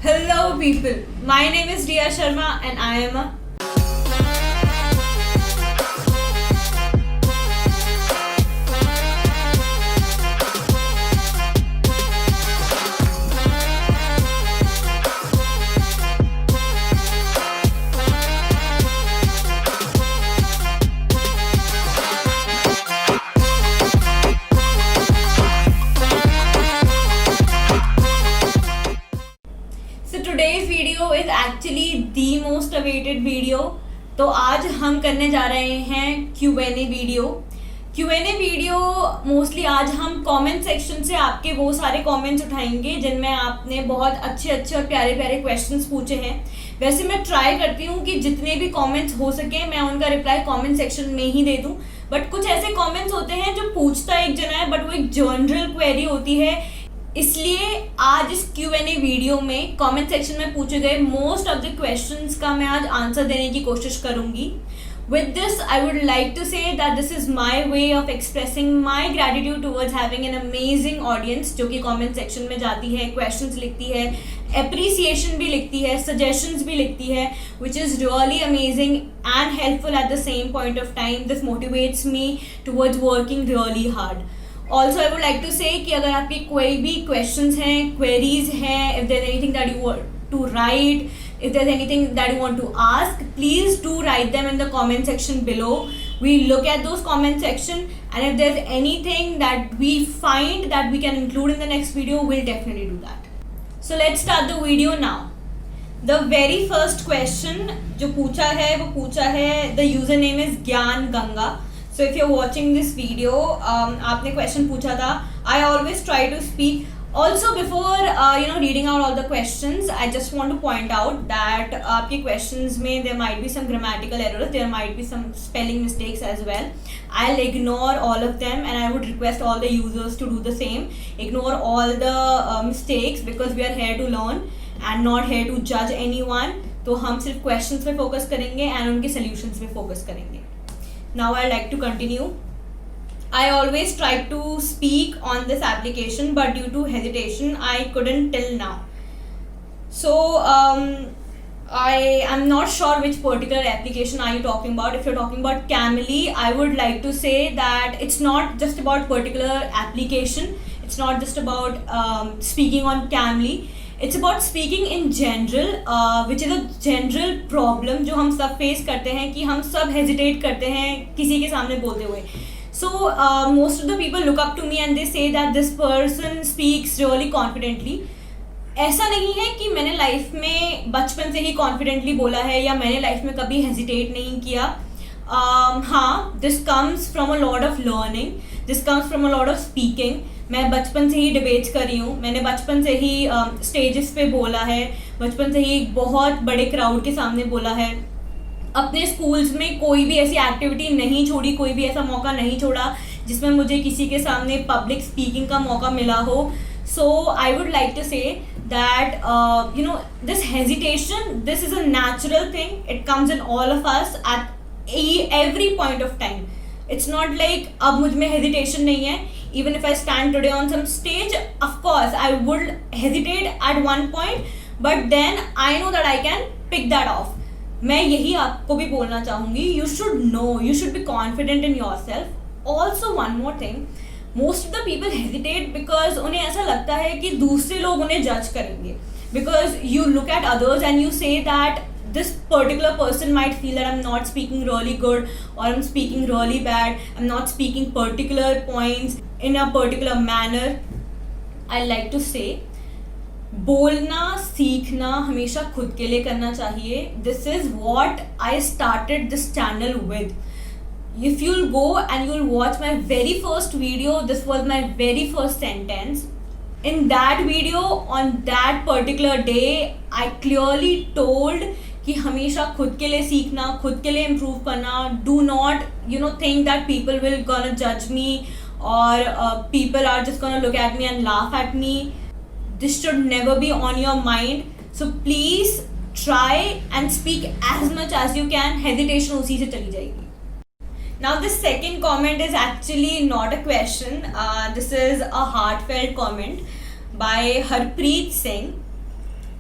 Hello, people. My name is Riya Sharma, and I am a So today's video is actually the most awaited video. तो आज हम करने जा रहे हैं Q&A video. Q&A video mostly आज हम कमेंट सेक्शन से आपके वो सारे कमेंट्स उठाएंगे जिनमें आपने बहुत अच्छे अच्छे और प्यारे प्यारे क्वेश्चंस पूछे हैं. वैसे मैं ट्राई करती हूँ कि जितने भी कमेंट्स हो सके मैं उनका रिप्लाई कमेंट सेक्शन में ही दे दूँ, बट कुछ ऐसे कमेंट्स होते हैं जो पूछता एक जना है बट वो एक जनरल क्वेरी होती है. इसलिए आज इस Q&A वीडियो में कमेंट सेक्शन में पूछे गए मोस्ट ऑफ द क्वेश्चंस का मैं आज आंसर देने की कोशिश करूंगी. With this, I would like to say that this is my way of expressing my gratitude towards having an amazing audience जो कि comment section में जाती है, questions लिखती है, appreciation भी लिखती है, suggestions भी लिखती है, which is really amazing and helpful at the same point of time. This motivates me towards working really hard. Also, I would like to say कि अगर आपकी कोई भी questions हैं, queries हैं, if there's anything that you want to write, if there's anything that you want to ask, please do write them in the comment section below. We look at those comment section, and if there's anything that we find that we can include in the next video, we'll definitely do that. So let's start the video now. The very first question जो पूछा है वो पूछा है, the username is Gyan Ganga. So if you're watching this video, आपने question पूछा था. I always try to speak. Also before reading out all the questions, I just want to point out that आपके questions में there might be some grammatical errors, there might be some spelling mistakes as well. I'll ignore all of them and I would request all the users to do the same. Ignore all the mistakes because we are here to learn and not here to judge anyone. तो हम सिर्फ questions पे focus करेंगे and उनके solutions पे focus करेंगे. Now I'd like to continue. I always tried to speak on this application, but due to hesitation, I couldn't till now. So I am not sure which particular application are you talking about. If you're talking about Camly, I would like to say that it's not just about particular application. It's not just about speaking on Camly. It's about speaking in general, which is a general problem जो हम सब face करते हैं कि हम सब hesitate करते हैं किसी के सामने बोलते हुए. So most of the people look up to me and they say that this person speaks really confidently. ऐसा नहीं है कि मैंने लाइफ में बचपन से ही कॉन्फिडेंटली बोला है या मैंने लाइफ में कभी हेजिटेट नहीं किया. हाँ, this comes from a lot of learning, this comes from a lot of speaking. मैं बचपन से ही डिबेट्स कर रही हूँ, मैंने बचपन से ही स्टेजेस पे बोला है, बचपन से ही बहुत बड़े क्राउड के सामने बोला है. अपने स्कूल्स में कोई भी ऐसी एक्टिविटी नहीं छोड़ी, कोई भी ऐसा मौका नहीं छोड़ा जिसमें मुझे किसी के सामने पब्लिक स्पीकिंग का मौका मिला हो. So I would like to say that this hesitation, this is a natural thing. It comes in all of us at every point of time. It's not like अब मुझ में हेजिटेशन नहीं है. Even if I stand today on some stage, of course I would hesitate at one point, but then I know that I can pick that off. मैं यही आपको भी बोलना चाहूँगी. You should know, you should be confident in yourself. Also one more thing, most of the people hesitate because उन्हें ऐसा लगता है कि दूसरे लोग उन्हें जज करेंगे. Because you look at others and you say that this particular person might feel that I'm not speaking really good or I'm speaking really bad, I'm not speaking particular points in a particular manner. I like to say, बोलना सीखना हमेशा खुद के लिए करना चाहिए. This is what I started this channel with. If you'll go and you'll watch my very first video, this was my very first sentence. In that video, on that particular day, I clearly told कि हमेशा खुद के लिए सीखना, खुद के लिए improve करना. Do not think that people will gonna जज me or people are just gonna look at me and laugh at me. This should never be on your mind. So please try and speak as much as you can. Hesitation उसी से चली जाएगी. Now this second comment is actually not a question. This is a heartfelt comment by Harpreet Singh.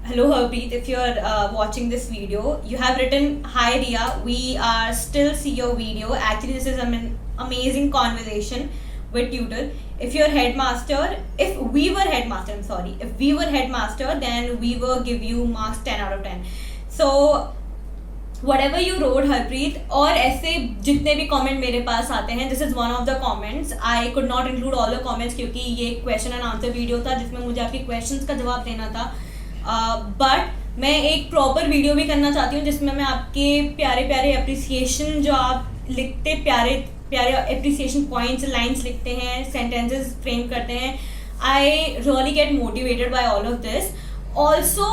Hello Harpreet, if you're watching this video, you have written, "Hi Ria, we are still see your video. Actually, this is an amazing conversation with tutor. If we were headmaster, then we will give you marks 10 out of 10. So whatever you wrote Harpreet, और ऐसे जितने भी comment मेरे पास आते हैं, this is one of the comments. I could not include all the comments क्योंकि ये question and answer video था जिसमें मुझे आपके क्वेश्चंस का जवाब देना था. बट मैं एक प्रॉपर वीडियो भी करना चाहती हूँ जिसमें मैं आपके प्यारे प्यारे अप्रिसिएशन जो आप लिखते, प्यारे प्यारे अप्रिसिएशन पॉइंट्स, लाइन्स लिखते हैं, सेंटेंसेस फ्रेम करते हैं. I really get motivated by all of this. Also,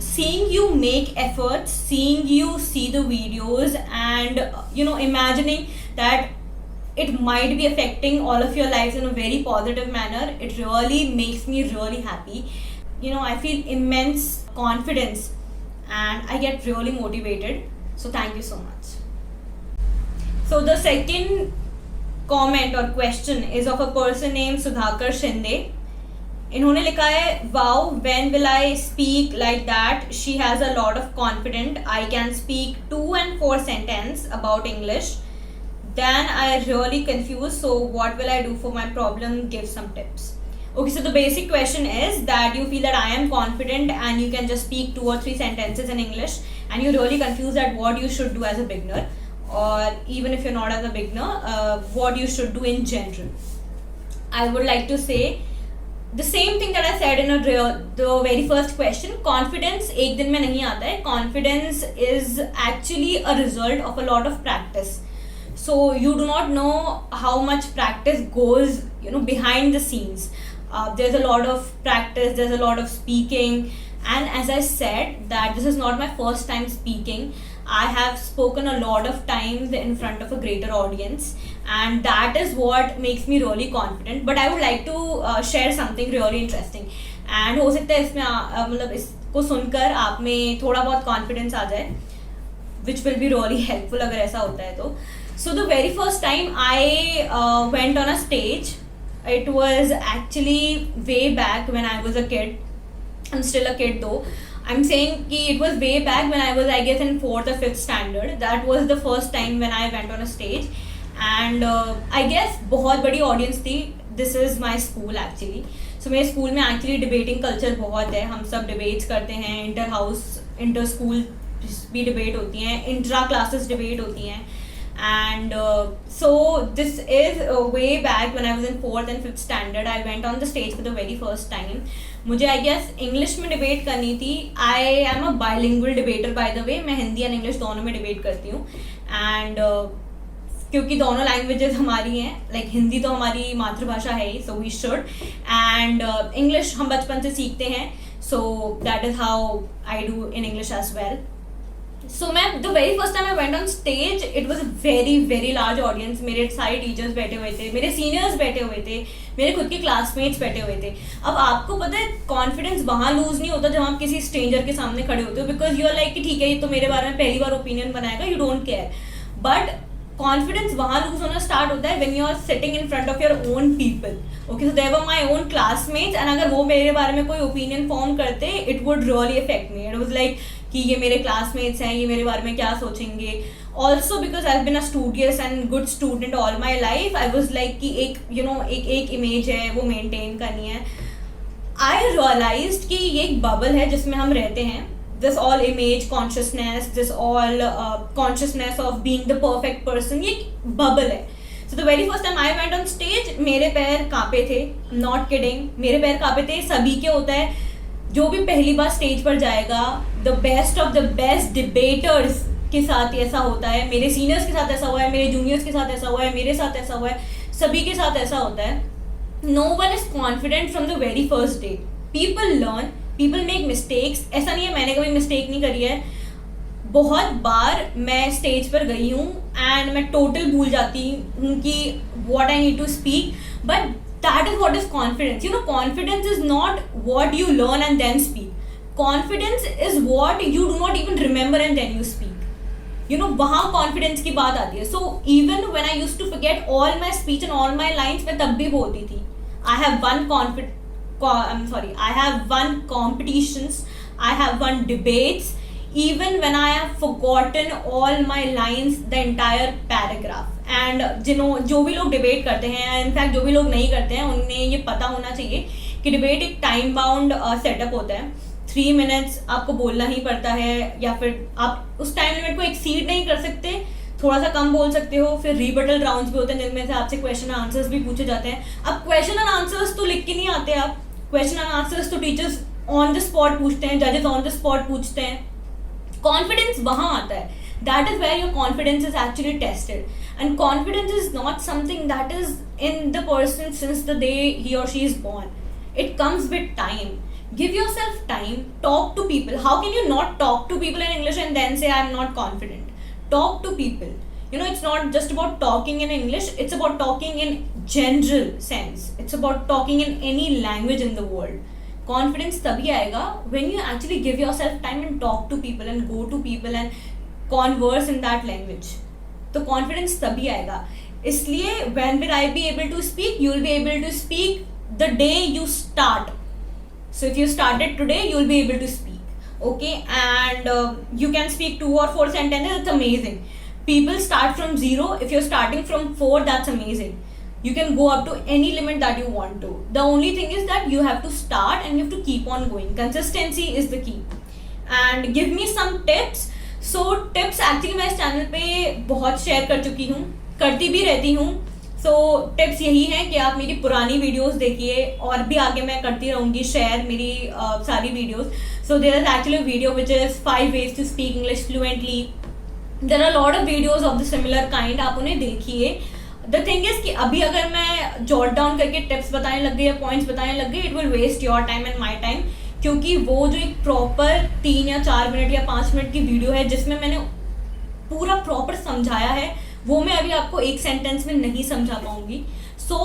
seeing you make efforts, seeing you see the videos, and imagining that it might be affecting all of your lives in a very positive manner, it really makes me really happy. I feel immense confidence and I get really motivated. So thank you so much. So the second comment or question is of a person named Sudhakar Shinde. इन्होंने लिखा है, wow, when will I speak like that, she has a lot of confident, I can speak 2 and 4 sentences about English, then I really confused, so what will I do for my problem, give some tips. Okay, so the basic question is that you feel that I am confident and you can just speak 2 or 3 sentences in English and you're really confused at what you should do as a beginner, or even if you're not as a beginner, what you should do in general. I would like to say the same thing that I said in the very first question. Confidence एक दिन में नहीं आता है. Confidence is actually a result of a lot of practice. So you do not know how much practice goes behind the scenes. There's a lot of practice, there's a lot of speaking, and as I said that this is not my first time speaking. I have spoken a lot of times in front of a greater audience, and that is what makes me really confident. But I would like to share something really interesting, and हो सकता है इसमें मतलब इसको सुनकर आप में थोड़ा बहुत confidence आ जाए, which will be really helpful अगर ऐसा होता है तो. So the very first time I went on a stage, it was actually way back when I was a kid. I'm still a kid though. I'm saying कि it was way back when I was, I guess, in 4th or 5th standard. That was the first time when I went on a stage, and I guess बहुत बड़ी audience थी. This is my school actually. So मेरे school में actually debating culture बहुत है. हम सब debates करते हैं, inter house, inter school भी debate होती हैं, intra classes debate होती हैं. And so this is way back when I was in 4th and 5th standard. I went on the stage for the very first time. मुझे I guess English में debate करनी थी. I am a bilingual debater by the way. मैं Hindi and English दोनों में debate करती हूँ. And क्योंकि दोनों लैंग्वेजेस हमारी हैं, लाइक हिंदी तो हमारी मातृभाषा है ही, so we should, and English हम बचपन से सीखते हैं. So that is how I do in English as well. So मैं the very first time I went on stage, it was a very very large audience. मेरे सारे teachers बैठे हुए थे, मेरे सीनियर्स बैठे हुए थे, मेरे खुद के क्लासमेट्स बैठे हुए थे. अब आपको पता है कॉन्फिडेंस वहाँ लूज नहीं होता जब आप किसी स्ट्रेंजर के सामने खड़े होते हो, बिकॉज यू आर लाइक कि ठीक है ये तो मेरे बारे में पहली बार ओपिनियन बनाएगा, you don't care. But confidence वहाँ लूज होना स्टार्ट होता है when you are sitting in front of your own people. Okay, so there were my own classmates, and अगर वो मेरे बारे में कोई ओपिनियन फॉर्म करते, it would really affect me. It was like कि ये मेरे क्लासमेट्स हैं, ये मेरे बारे में क्या सोचेंगे. Also because I have been a studious and good student all my life, I was like कि एक इमेज है वो मेंटेन करनी है. आई रियलाइज्ड कि ये एक बबल है जिसमें हम रहते हैं. This all image consciousness, this all consciousness of being the perfect person, ये एक बबल है. So the very first time I went on stage, मेरे पैर कांपे थे, नॉट किडिंग, मेरे पैर कांपे थे. सभी के होता है, जो भी पहली बार स्टेज पर जाएगा, the best of the best debtors के साथ ऐसा होता है, मेरे सीनियर्स के साथ ऐसा हुआ है, मेरे जूनियर्स के साथ ऐसा हुआ है, मेरे साथ ऐसा हुआ है, सभी के साथ ऐसा होता है. No one is confident from the very first day. People learn, people make mistakes. ऐसा नहीं है मैंने कभी मिस्टेक नहीं करी है. बहुत बार मैं स्टेज पर गई हूँ एंड मैं टोटल भूल जाती हूँ कि what I need to speak. But that is what is confidence. Confidence is not what you learn and then speak. Confidence is what you do not even remember and then you speak. वहाँ confidence की बात आती है. So even when I used to forget all my speech and all my lines, मैं तब भी बोलती थी. I have won competitions I have won debates, even when I have forgotten all my lines, the entire paragraph. And जो भी लोग debate करते हैं, इनफैक्ट जो भी लोग नहीं करते हैं, उन्हें ये पता होना चाहिए कि डिबेट एक टाइम बाउंड सेटअप होता है. 3 मिनट्स आपको बोलना ही पड़ता है, या फिर आप उस टाइम लिमिट को एक्सीड नहीं कर सकते, थोड़ा सा कम बोल सकते हो. फिर रिबटल राउंड्स भी होते हैं जिनमें से आपसे क्वेश्चन एंड आंसर्स भी पूछे जाते हैं. अब क्वेश्चन एंड आंसर्स तो लिख के नहीं आते, आप क्वेश्चन एंड आंसर्स तो टीचर्स ऑन द स्पॉट पूछते हैं, जजेस ऑन द स्पॉट पूछते हैं. कॉन्फिडेंस वहां आता है. That is where your confidence is actually tested. And confidence is not something that is in the person since the day he or she is born. It comes with time. Give yourself time. Talk to people. How can you not talk to people in English and then say I'm not confident? Talk to people. It's not just about talking in English. It's about talking in general sense. It's about talking in any language in the world. Confidence तभी आएगा when you actually give yourself time and talk to people and go to people and converse in that language. तो confidence तभी आएगा. इसलिए when will I be able to speak? You will be able to speak the day you start. So if you started today, you will be able to speak. Okay, and you can speak 2 or 4 sentences. It's amazing. People start from 0. If you're starting from 4, that's amazing. You can go up to any limit that you want to. The only thing is that you have to start and you have to keep on going. Consistency is the key. And give me some tips. So tips actually मैं इस channel पे बहुत share कर चुकी हूँ, करती भी रहती हूँ. सो टिप्स यही है कि आप मेरी पुरानी वीडियोस देखिए, और भी आगे मैं करती रहूँगी शेयर मेरी सारी videos. So there is actually video which is 5 ways to speak English fluently. There are lot of videos of the similar kind, आप उन्हें देखिए. द थिंग इज कि अभी अगर मैं जॉट डाउन करके टिप्स बताने लग गई या पॉइंट्स बताने लग गई, it will waste your time and my time. क्योंकि वो जो एक प्रॉपर 3 या 4 मिनट या 5 मिनट की वीडियो है जिसमें मैंने पूरा प्रॉपर समझाया है, वो मैं अभी आपको एक सेंटेंस में नहीं समझा पाऊंगी. So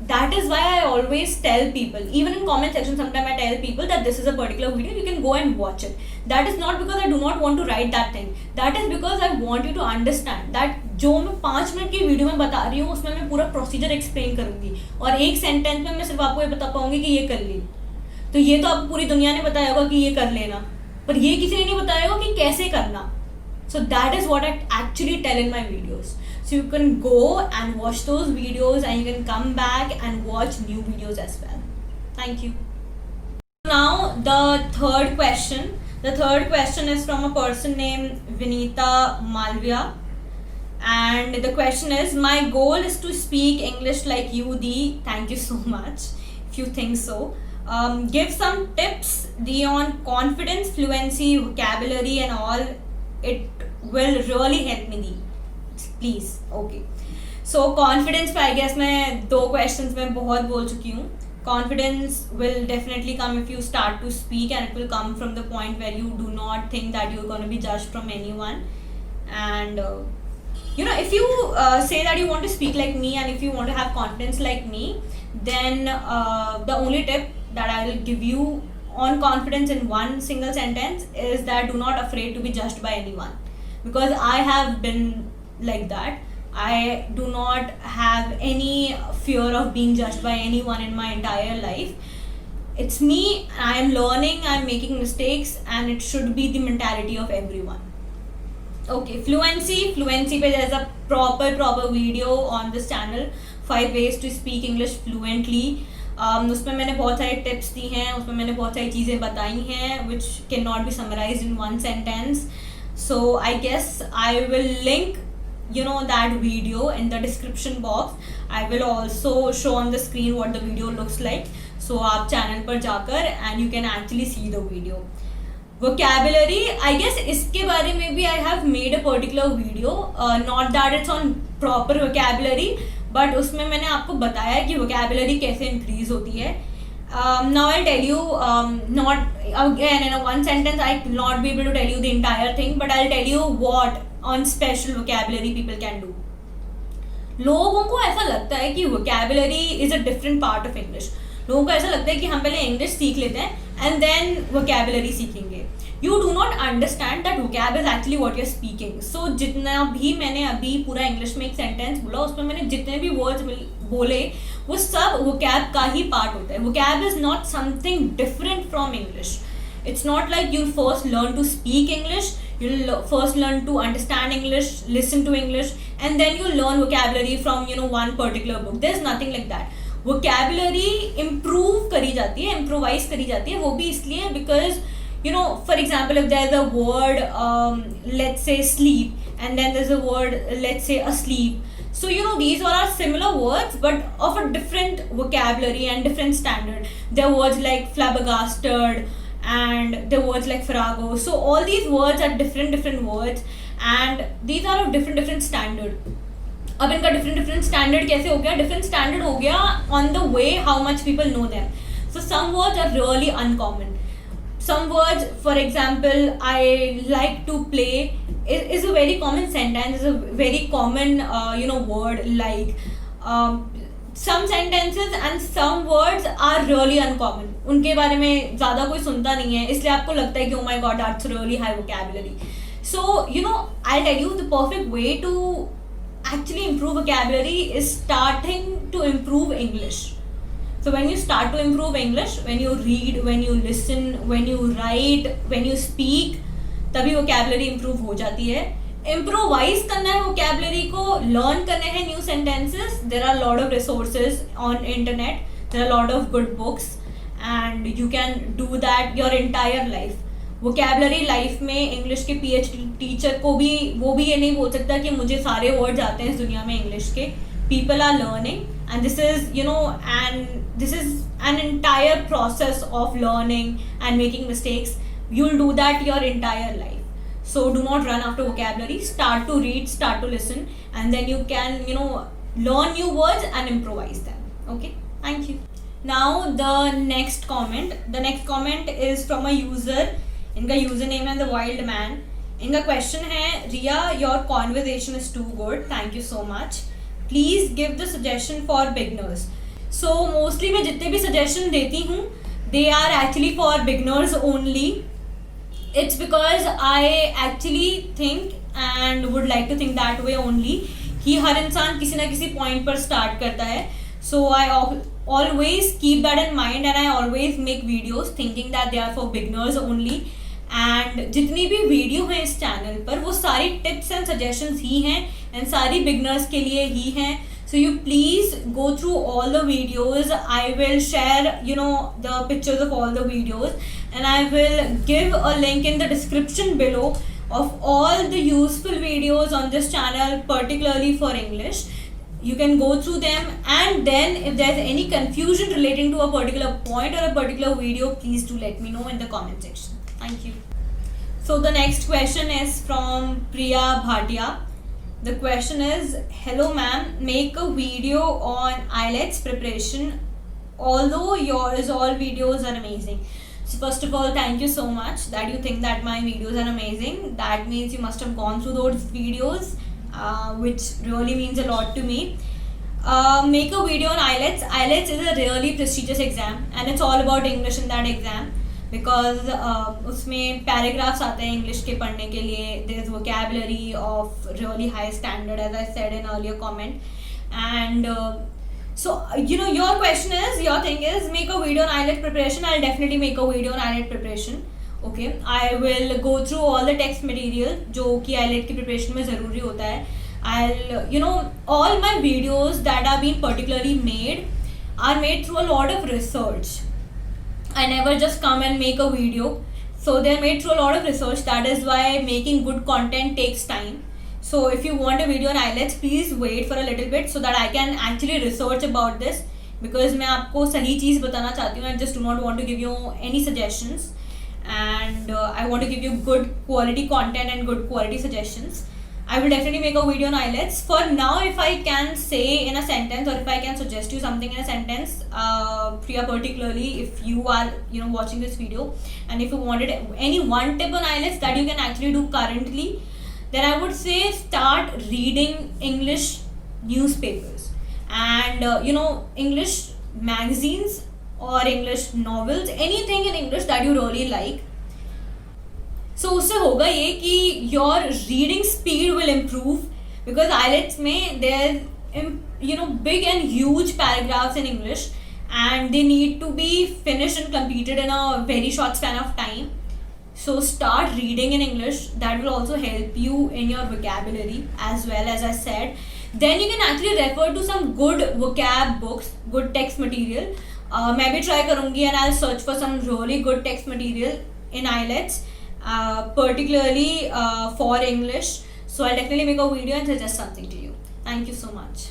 that is why I always tell people, even in comment section sometimes I tell people that this is a particular video, you can go and watch it. That is not because I do not want to write that thing. That is because I want you to understand that जो मैं 5 minute की video में बता रही हूँ उसमें मैं पूरा प्रोसीजर एक्सप्लेन करूंगी, और एक सेंटेंस में मैं सिर्फ आपको ये बता पाऊंगी कि ये कर ली. तो ये तो आपको पूरी दुनिया ने बताया होगा कि ये कर लेना, पर ये किसी ने नहीं बताया होगा कि कैसे करना. So that is what I actually tell in my videos. So you can go and watch those videos and you can come back and watch new videos as well. Thank you. Now the third question. The third question is from a person named Vinita Malviya. And the question is, my goal is to speak English like you, Dee. Thank you so much if you think so. Give some tips, Dee, on confidence, fluency, vocabulary and all. It will really help me, Dee. Please. Okay. So confidence पे I guess मैं 2 questions में बहुत बोल चुकी हूँ. Confidence will definitely come if you start to speak, and it will come from the point where you do not think that you're going to be judged from anyone. And if you say that you want to speak like me and if you want to have confidence like me, then the only tip that I will give you on confidence in one single sentence is that do not afraid to be judged by anyone, because I have been like that. I do not have any fear of being judged by anyone in my entire life. It's me, I am learning, I am making mistakes, and it should be the mentality of everyone. Okay, fluency pe there is a proper video on this channel, 5 ways to speak English fluently. उसमें मैंने बहुत सारे tips दी हैं, उसमें मैंने बहुत सारी चीज़ें बताई हैं which cannot be summarized in one sentence. So I guess I will link that video in the description box. I will also show on the screen what the video looks like. So आप channel पर जाकर and you can actually see the video. Vocabulary, I guess इसके बारे में भी I have made a particular video. Not that it's on proper vocabulary, but उसमें मैंने आपको बताया कि vocabulary कैसे increase होती है. Now I'll tell you, not again in a one sentence I will not be able to tell you the entire thing, but I'll tell you what on special vocabulary people can do. लोगों को ऐसा लगता है कि vocabulary is a different part of English. लोगों को ऐसा लगता है कि हम पहले इंग्लिश सीख लेते हैं and then vocabulary सीखेंगे. You do not understand that vocab is actually what you're speaking. So जितना भी मैंने अभी पूरा इंग्लिश में एक सेंटेंस बोला, उसमें मैंने जितने भी वर्ड्स बोले वो सब vocab का ही पार्ट होता है. Vocab is not something different from English. It's not like you'll first learn to speak English, you'll first learn to understand English, listen to English, and then you'll learn vocabulary from one particular book. There's nothing like that. Vocabulary improve करी जाती है, improvise करी जाती है, वो भी इसलिए because for example, if there's a word, let's say sleep, and then there's a word, let's say asleep. So these all are similar words but of a different vocabulary and different standard. There are words like flabbergasted and there are words like farrago. So all these words are different words and these are of different standard. अब इनका different standard कैसे हो गया? Different standard हो गया on the way how much people know them. So some words are really uncommon. Some words, for example, I like to play is a very common sentence, is a very common word like some sentences and some words are really uncommon. उनके बारे में ज़्यादा कोई सुनता नहीं है, इसलिए आपको लगता है कि oh my god, that's really high vocabulary. So I'll tell you the perfect way to actually improve vocabulary is starting to improve English. So when you start to improve English, when you read, when you listen, when you write, when you speak, तभी vocabulary improve हो जाती है. Improvise करना है vocabulary को, learn करने हैं new sentences. There are a lot of resources on internet. There are a lot of good books, and you can do that your entire life. Vocabulary life में English के PhD teacher को भी वो भी ये नहीं बोल सकता कि मुझे सारे words आते हैं इस दुनिया में English के. People are learning, and this is and this is an entire process of learning and making mistakes. You'll do that your entire life. So do not run after vocabulary. Start to read, start to listen, and then you can learn new words and improvise them. Okay, thank you. Now the next comment. The next comment is from a user. इनका username है the wild man. इनका question है, Riya, your conversation is too good. Thank you so much. Please give the suggestion for beginners. So mostly मैं जितने भी suggestion देती हूँ, they are actually for beginners only. It's because I actually think and would like to think that way only कि हर इंसान किसी ना किसी point पर start करता है. So I always keep that in mind and I always make videos thinking that they are for beginners only. And जितनी भी वीडियो हैं इस चैनल पर वो सारी टिप्स एंड सजेशंस ही हैं एंड सारी बिगनर्स के लिए ही हैं. So you please go through all the videos. I will share the pictures of all the videos and I will give a link in the description below of all the useful videos on this channel, particularly for English. You can go through them, and then if there's any confusion relating to a particular point or a particular video, please do let me know in the comment section. Thank you. So the next question is from Priya Bhatia. The question is, hello ma'am, make a video on IELTS preparation, although yours all videos are amazing. So first of all, thank you so much that you think that my videos are amazing. That means you must have gone through those videos, which really means a lot to me. Make a video on IELTS. IELTS is a really prestigious exam and it's all about English in that exam. Because उसमें paragraphs आते हैं English के पढ़ने के लिए. There is vocabulary of really high standard as I said in earlier comment. And so your question is, your thing is, make a video on IELTS preparation. I'll definitely make a video on IELTS preparation. Okay, I will go through all the text material जो कि IELTS की preparation में ज़रूरी होता है. I'll all my videos that are being particularly made are made through a lot of research. I never just come and make a video. So they're made through a lot of research. That is why making good content takes time. So if you want a video on IELTS, please wait for a little bit so that I can actually research about this. Because मैं आपको सही चीज़ बताना चाहती हूँ. I just do not want to give you any suggestions. And I want to give you good quality content and good quality suggestions. I will definitely make a video on IELTS. For now, if I can say in a sentence or if I can suggest you something in a sentence, Priya particularly, if you are watching this video and if you wanted any one tip on IELTS that you can actually do currently, then I would say start reading English newspapers and English magazines or English novels, anything in English that you really like. So उससे होगा ये कि your reading speed will improve because IELTS में there big and huge paragraphs in English and they need to be finished and completed in a very short span of time. So start reading in English. That will also help you in your vocabulary as well, as I said. Then you can actually refer to some good vocab books, good text material. मैं भी try करूँगी and I'll search for some really good text material in IELTS, particularly for English. So I'll definitely make a video and suggest something to you. Thank you so much.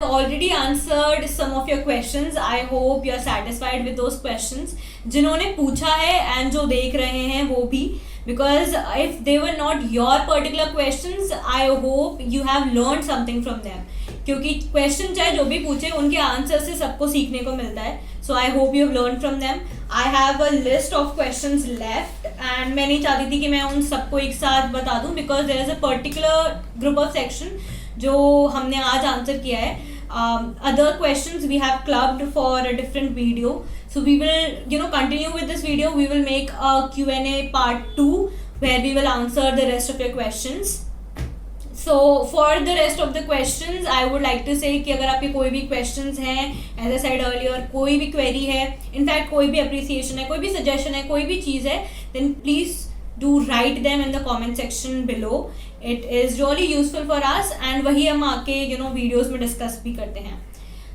Already answered some of your questions. I hope you are satisfied with those questions. जिन्होंने पूछा है and जो देख रहे हैं वो भी, because if they were not your particular questions, I hope you have learned something from them. क्योंकि question चाहे जो भी पूछे उनके आंसर से सबको सीखने को मिलता है. So I hope you have learned from them. I have a list of questions left and मैं नहीं चाहती थी कि मैं उन सबको एक साथ बता दूं, because there is a particular group of section जो हमने आज आंसर किया है. Other questions we have clubbed for a different video, so we will continue with this video. We will make a Q&A part 2 where we will answer the rest of your questions. So for the rest of the questions I would like to say कि अगर आपके कोई भी questions हैं, as I said earlier, कोई भी query है, in fact कोई भी appreciation है, कोई भी suggestion है, कोई भी चीज़ है, then please do write them in the comment section below. It is really useful for us and वही हम आके videos में discuss भी करते हैं.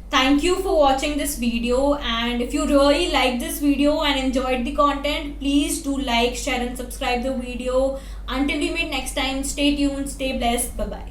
Thank you for watching this video, and if you really like this video and enjoyed the content, please do like, share and subscribe the video. Until we meet next time, stay tuned, stay blessed, bye bye.